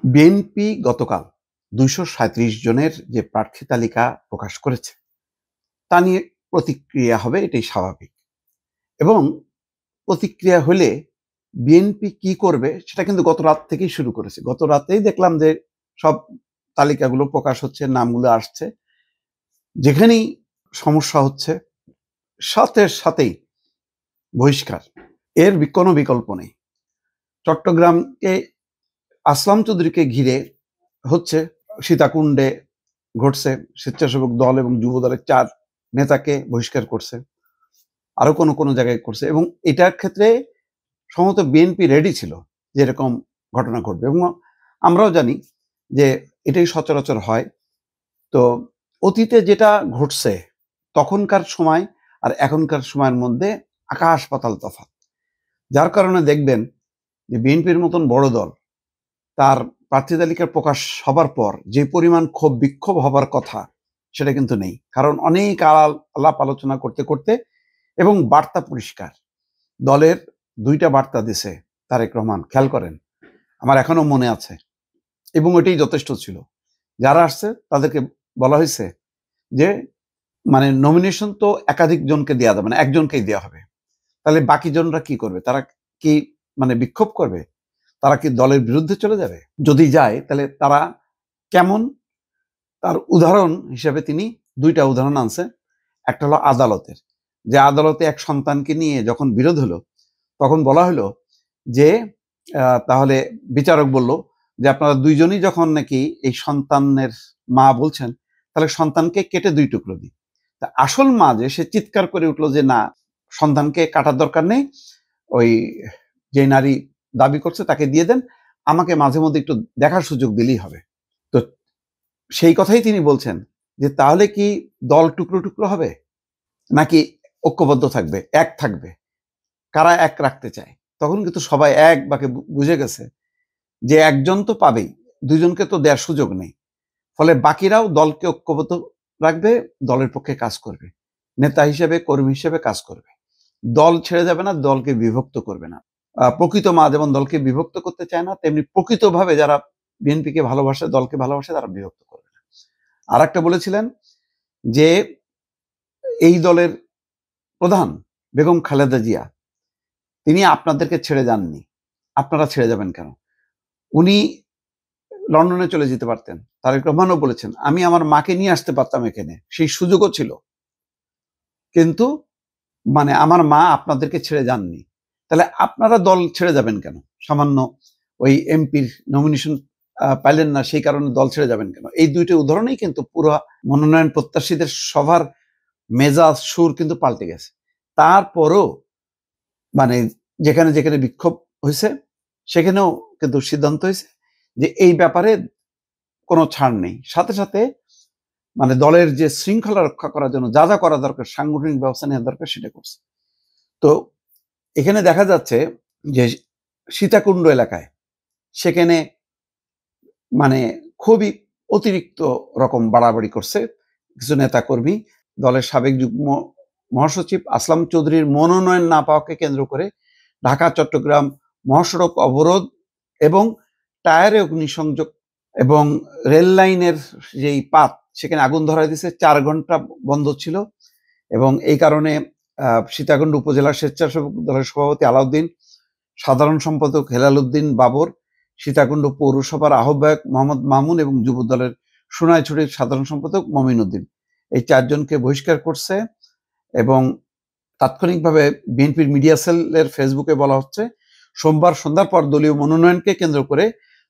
BNP গতকাল ২৩৭ জনের যে প্রার্থী তালিকা প্রকাশ করেছে তা নিয়ে প্রতিক্রিয়া হবে, এটাই স্বাভাবিক। এবং প্রতিক্রিয়া হলে বিএনপি কি করবে সেটা কিন্তু গত রাত থেকেই শুরু করেছে। গত রাতেই দেখলাম যে সব তালিকাগুলো প্রকাশ হচ্ছে, নামগুলো আসছে। যেখানেই সমস্যা হচ্ছে সাথে সাথেই বহিষ্কার, এর কোনো বিকল্প নেই। চট্টগ্রামকে আসলাম চৌধুরীকে ঘিরে হচ্ছে, সীতাকুণ্ডে ঘটছে, স্বেচ্ছাসেবক দল এবং যুব দলের 4 নেতাকে বহিষ্কার করছে, আরো কোনো জায়গায় করছে। এবং এটার ক্ষেত্রে সম্ভবত বিএনপি রেডি ছিল যে এরকম ঘটনা ঘটবে, এবং আমরাও জানি যে এটাই সচরাচর হয়। তো অতীতে যেটা ঘটছে তখনকার সময় আর এখনকার সময়ের মধ্যে আকাশ পাতাল তফাৎ। যার কারণে দেখবেন যে বিএনপির মতন বড় দল তার প্রার্থী তালিকা প্রকাশ হবার পর যে পরিমাণ ক্ষোভ বিক্ষোভ হবার কথা সেটা কিন্তু নেই। কারণ অনেক আলাপ আলোচনা করতে করতে এবং বার্তা পরিষ্কার, দলের 2টা বার্তা দিছে তারেক রহমান, খেয়াল করেন, আমার এখনো মনে আছে, এবং ওইটাই যথেষ্ট ছিল। যারা আসছে তাদেরকে বলা হয়েছে যে মানে নমিনেশন তো একাধিক জনকে দেওয়া যাবে না, একজনকেই দেওয়া হবে। তাহলে বাকি জনরা কি করবে? তারা কি মানে বিক্ষোভ করবে? তারা কি দলের বিরুদ্ধে চলে যাবে? যদি যায় তাহলে তারা কেমন? তার উদাহরণ হিসেবে তিনি 2টা উদাহরণ আনছে। একটা হলো আদালতের, যে আদালতে এক সন্তানকে নিয়ে যখন বিরোধ হলো তখন বলা হলো যে তাহলে বিচারক বলল যে আপনারা 2জনই যখন নাকি এই সন্তানের মা বলছেন, তাহলে সন্তানকে কেটে 2 টুকরো দিই। তা আসল মা যে সে চিৎকার করে উঠলো যে না, সন্তানকে কাটার দরকার নেই, ওই যে নারী দাবি করছে তাকে দিয়ে দেন, আমাকে মাঝে মধ্যে একটু দেখার সুযোগ দিলেই হবে। তো সেই কথাই তিনি বলছেন যে তাহলে কি দল টুকরো টুকরো হবে নাকি ঐক্যবদ্ধ থাকবে, এক থাকবে? কারা এক রাখতে চায়? তখন কিন্তু সবাই এক বাকে বুঝে গেছে যে একজন তো পাবেই, 2জনকে তো দেওয়ার সুযোগ নেই। ফলে বাকিরাও দলকে ঐক্যবদ্ধ রাখবে, দলের পক্ষে কাজ করবে, নেতা হিসেবে কর্মী হিসেবে কাজ করবে, দল ছেড়ে যাবে না, দলকে বিভক্ত করবে না। প্রকৃত মা যেমন দলকে বিভক্ত করতে চায় না, তেমনি প্রকৃতভাবে যারা বিএনপিকে ভালোবাসে, দলকে ভালোবাসে, তারা বিভক্ত করবে না। আর একটা বলেছিলেন যে এই দলের প্রধান বেগম খালেদা জিয়া, তিনি আপনাদেরকে ছেড়ে যাননি, আপনারা ছেড়ে যাবেন কেন? উনি লন্ডনে চলে যেতে পারতেন। তারেক রহমানও বলেছেন আমি আমার মাকে নিয়ে আসতে পারতাম এখানে, সেই সুযোগও ছিল, কিন্তু মানে আমার মা আপনাদেরকে ছেড়ে যাননি। তাহলে আপনারা দল ছেড়ে যাবেন কেন? সামান্য ওই এমপির নমিনেশন পাইলেন না, সেই কারণে দল ছেড়ে যাবেন কেন? এই 2টা উদাহরণেই কিন্তু পুরো মনোনয়ন প্রত্যাশীদের সবার মেজাজ সুর কিন্তু পাল্টে গেছে। তারপরও মানে যেখানে যেখানে বিক্ষোভ হয়েছে সেখানেও কিন্তু সিদ্ধান্ত হয়েছে যে এই ব্যাপারে কোনো ছাড় নেই। সাথে সাথে মানে দলের যে শৃঙ্খলা রক্ষা করার জন্য যা যা করা দরকার, সাংগঠনিক ব্যবস্থা নেওয়া দরকার, সেটা করছে। তো এখানে দেখা যাচ্ছে যে সীতাকুণ্ড এলাকায় সেখানে মানে খুবই অতিরিক্ত রকম বাড়াবাড়ি করছে কিছু নেতা কর্মী। দলের সাবেক যুগ্ম মহাসচিব আসলাম চৌধুরীর মনোনয়ন না পাওয়াকে কেন্দ্র করে ঢাকা চট্টগ্রাম মহাসড়ক অবরোধ এবং টায়ারে অগ্নিসংযোগ, এবং রেল লাইনের যেই পাত সেখানে আগুন ধরায় দিয়েছে, 4 ঘন্টা বন্ধ ছিল। এবং এই কারণে সীতাকুণ্ড উপজেলা স্বেচ্ছাসেবক দলের সভাপতি আলাউদ্দিন, সাধারণ সম্পাদক হেলাল উদ্দিন বাবর, সীতাকুণ্ড পৌরসভার আহ্বায়ক মোহাম্মদ মামুন এবং যুব দলের সোনাইছড়ির সাধারণ সম্পাদক মমিন উদ্দিন, এই 4 জনকে বহিষ্কার করছে। এবং তাৎক্ষণিকভাবে বিএনপির মিডিয়া সেলের ফেসবুকে বলা হচ্ছে সোমবার সন্ধ্যার পর দলীয় মনোনয়নকে কেন্দ্র করে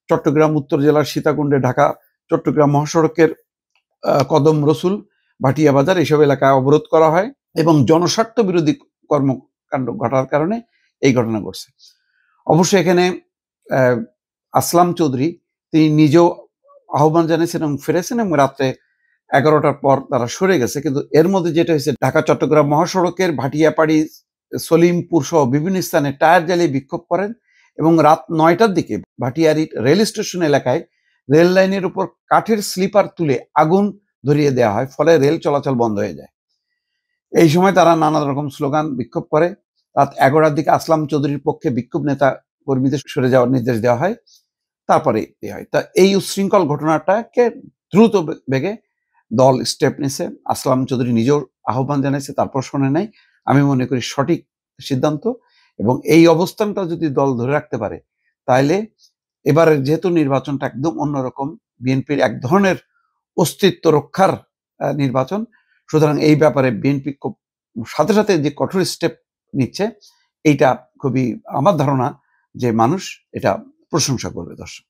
চট্টগ্রাম উত্তর জেলার সীতাকুণ্ডে ঢাকা চট্টগ্রাম মহাসড়কের কদম রসুল ভাটিয়া বাজার এসব এলাকায় অবরোধ করা হয় এবং জনস্বার্থ বিরোধী কর্মকাণ্ড ঘটার কারণে এই ঘটনা ঘটছে। অবশ্য এখানে আসলাম চৌধুরী তিনি নিজেও আহ্বান জানিয়েছেন এবং ফিরেছেন, এবং রাত্রে 11টার পর তারা সরে গেছে। কিন্তু এর মধ্যে যেটা হয়েছে, ঢাকা চট্টগ্রাম মহাসড়কের ভাটিয়াপাড়ি, সলিমপুর সহ বিভিন্ন স্থানে টায়ার জ্বালিয়ে বিক্ষোভ করেন এবং রাত 9টার দিকে ভাটিয়ারি রেল স্টেশন এলাকায় রেল লাইনের উপর কাঠের স্লিপার তুলে আগুন ধরিয়ে দেওয়া হয়, ফলে রেল চলাচল বন্ধ হয়ে যায়। এই সময় তারা নানা রকম স্লোগান বিক্ষোভ করে। রাত 11টার দিকে আসলাম চৌধুরীর পক্ষে বিক্ষোভ নেতা কর্মীদের সরে যাওয়ার নির্দেশ দেওয়া হয়। তারপরে হয়। তা এই উচ্ছৃঙ্খল ঘটনাটাকে দ্রুত বেগে দল স্টেপ নিছে। আসলাম চৌধুরী নিজেও আহ্বান জানাইছে, তারপর শোনে নাই। আমি মনে করি সঠিক সিদ্ধান্ত, এবং এই অবস্থানটা যদি দল ধরে রাখতে পারে, তাইলে এবারের যেহেতু নির্বাচনটা একদম অন্যরকম, বিএনপির এক ধরনের অস্তিত্ব রক্ষার নির্বাচন, সুতরাং এই ব্যাপারে বিএনপি খুব সাথে সাথে যে কঠোর স্টেপ নিচ্ছে, এইটা খুবই, আমার ধারণা যে মানুষ এটা প্রশংসা করবে। দর্শক।